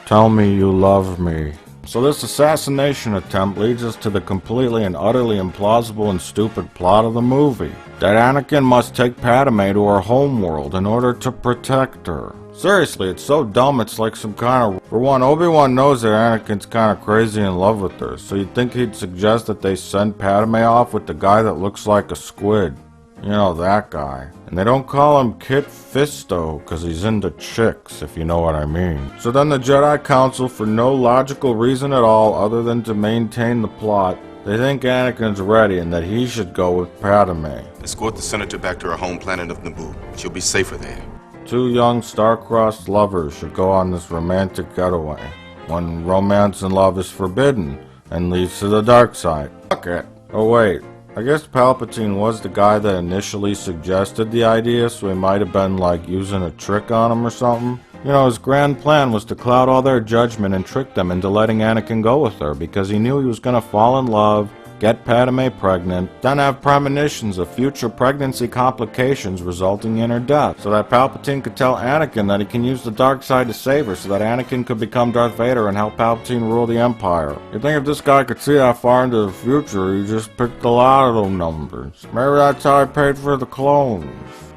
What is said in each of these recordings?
Tell me you love me. So this assassination attempt leads us to the completely and utterly implausible and stupid plot of the movie. That Anakin must take Padme to her homeworld in order to protect her. Seriously, it's so dumb it's like some kind of... For one, Obi-Wan knows that Anakin's kind of crazy in love with her, so you'd think he'd suggest that they send Padme off with the guy that looks like a squid. You know, that guy. And they don't call him Kit Fisto, because he's into chicks, if you know what I mean. So then the Jedi Council, for no logical reason at all other than to maintain the plot, they think Anakin's ready and that he should go with Padme. Escort the senator back to her home planet of Naboo. She'll be safer there. Two young star-crossed lovers should go on this romantic getaway, when romance and love is forbidden and leads to the dark side. Fuck it. Oh wait, I guess Palpatine was the guy that initially suggested the idea, so he might have been like using a trick on him or something. You know, his grand plan was to cloud all their judgment and trick them into letting Anakin go with her, because he knew he was gonna fall in love, get Padme pregnant, then have premonitions of future pregnancy complications resulting in her death, so that Palpatine could tell Anakin that he can use the dark side to save her, so that Anakin could become Darth Vader and help Palpatine rule the Empire. You'd think if this guy could see that far into the future, he just picked a lot of those numbers. Maybe that's how he paid for the clones.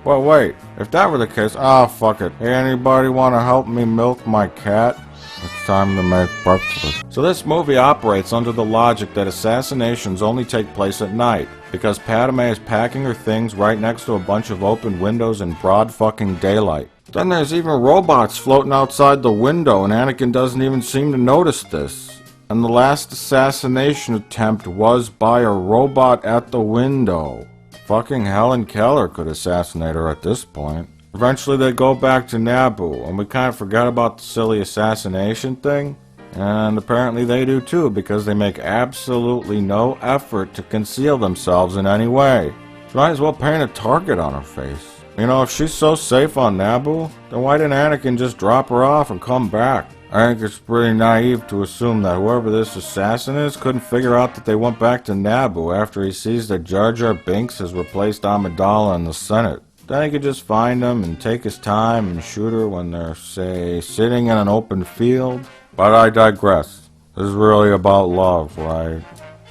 Well, wait, if that were the case, fuck it. Hey, anybody want to help me milk my cat? It's time to make breakfast. So this movie operates under the logic that assassinations only take place at night, because Padme is packing her things right next to a bunch of open windows in broad fucking daylight. Then there's even robots floating outside the window, and Anakin doesn't even seem to notice this. And the last assassination attempt was by a robot at the window. Fucking Helen Keller could assassinate her at this point. Eventually they go back to Naboo, and we kind of forget about the silly assassination thing. And apparently they do too, because they make absolutely no effort to conceal themselves in any way. She might as well paint a target on her face. You know, if she's so safe on Naboo, then why didn't Anakin just drop her off and come back? I think it's pretty naive to assume that whoever this assassin is couldn't figure out that they went back to Naboo after he sees that Jar Jar Binks has replaced Amidala in the Senate. Then he could just find them and take his time and shoot her when they're, say, sitting in an open field. But I digress. This is really about love, right?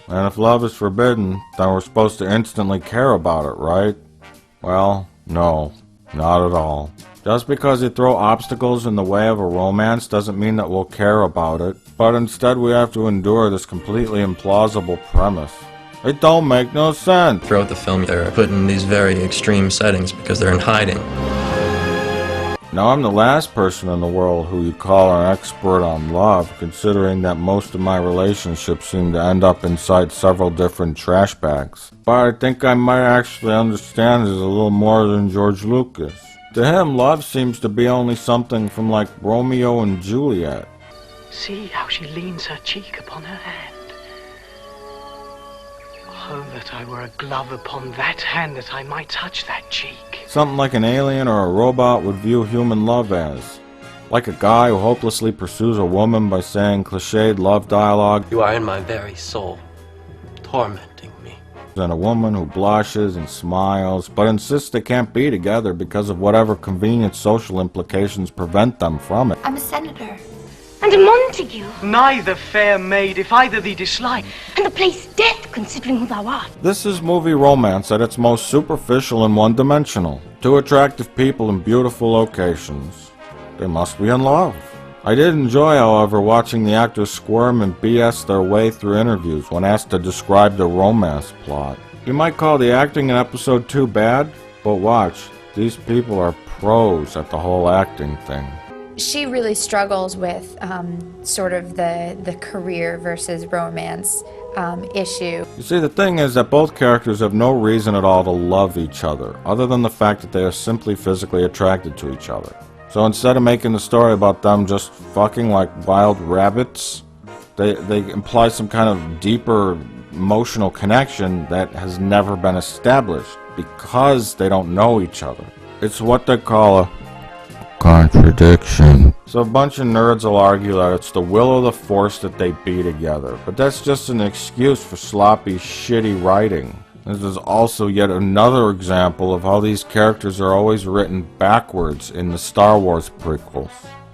And if love is forbidden, then we're supposed to instantly care about it, right? Well, no, not at all. Just because you throw obstacles in the way of a romance doesn't mean that we'll care about it, but instead we have to endure this completely implausible premise. It don't make no sense. Throughout the film, they're put in these very extreme settings because they're in hiding. Now, I'm the last person in the world who you call an expert on love, considering that most of my relationships seem to end up inside several different trash bags. But I think I might actually understand it a little more than George Lucas. To him, love seems to be only something from like Romeo and Juliet. See how she leans her cheek upon her hand. Oh, that I were a glove upon that hand, that I might touch that cheek. Something like an alien or a robot would view human love as. Like a guy who hopelessly pursues a woman by saying cliched love dialogue. You are in my very soul, tormenting me. And a woman who blushes and smiles, but insists they can't be together because of whatever convenient social implications prevent them from it. I'm a senator. And a Montague. Neither fair maid, if either thee dislike. And the place death, considering who thou art. This is movie romance at its most superficial and one-dimensional. Two attractive people in beautiful locations. They must be in love. I did enjoy, however, watching the actors squirm and BS their way through interviews when asked to describe the romance plot. You might call the acting in episode 2 bad, but watch, these people are pros at the whole acting thing. She really struggles with sort of the career versus romance issue. You see, the thing is that both characters have no reason at all to love each other, other than the fact that they are simply physically attracted to each other. So instead of making the story about them just fucking like wild rabbits, they imply some kind of deeper emotional connection that has never been established because they don't know each other. It's what they call a contradiction. So a bunch of nerds will argue that it's the will of the Force that they be together, but that's just an excuse for sloppy, shitty writing. This is also yet another example of how these characters are always written backwards in the Star Wars prequels.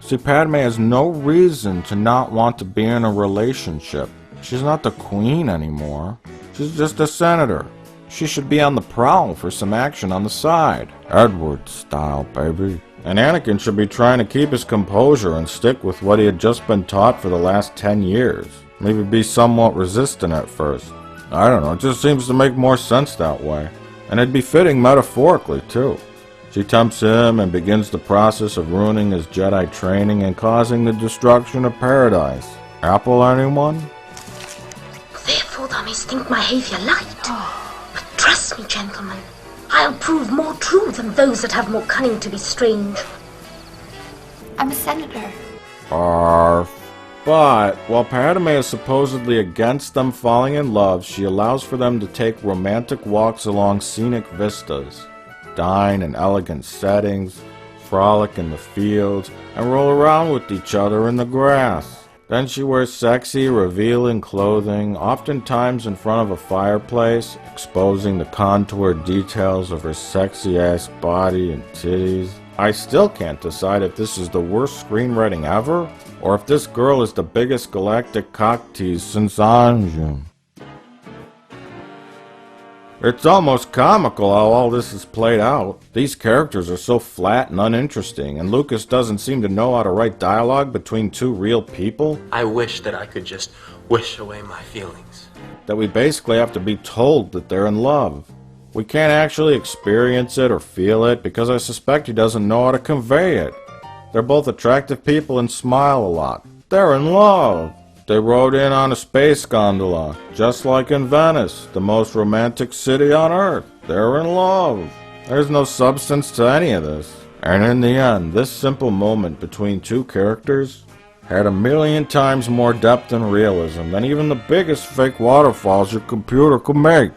See, Padme has no reason to not want to be in a relationship. She's not the queen anymore. She's just a senator. She should be on the prowl for some action on the side. Edward style, baby. And Anakin should be trying to keep his composure and stick with what he had just been taught for the last 10 years. Maybe be somewhat resistant at first. I don't know, it just seems to make more sense that way. And it'd be fitting metaphorically, too. She tempts him and begins the process of ruining his Jedi training and causing the destruction of paradise. Apple, anyone? Therefore thou mayst think my behavior light. But trust me, gentlemen, I'll prove more true than those that have more cunning to be strange. I'm a senator. Arf. But, while Padme is supposedly against them falling in love, she allows for them to take romantic walks along scenic vistas, dine in elegant settings, frolic in the fields, and roll around with each other in the grass. Then she wears sexy, revealing clothing, oftentimes in front of a fireplace, exposing the contoured details of her sexy-ass body and titties. I still can't decide if this is the worst screenwriting ever, or if this girl is the biggest galactic cock tease since Anjum. It's almost comical how all this is played out. These characters are so flat and uninteresting, and Lucas doesn't seem to know how to write dialogue between two real people. I wish that I could just wish away my feelings. That we basically have to be told that they're in love. We can't actually experience it or feel it because I suspect he doesn't know how to convey it. They're both attractive people and smile a lot. They're in love. They rode in on a space gondola, just like in Venice, the most romantic city on Earth. They're in love. There's no substance to any of this. And in the end, this simple moment between two characters had 1,000,000 times more depth and realism than even the biggest fake waterfalls your computer could make.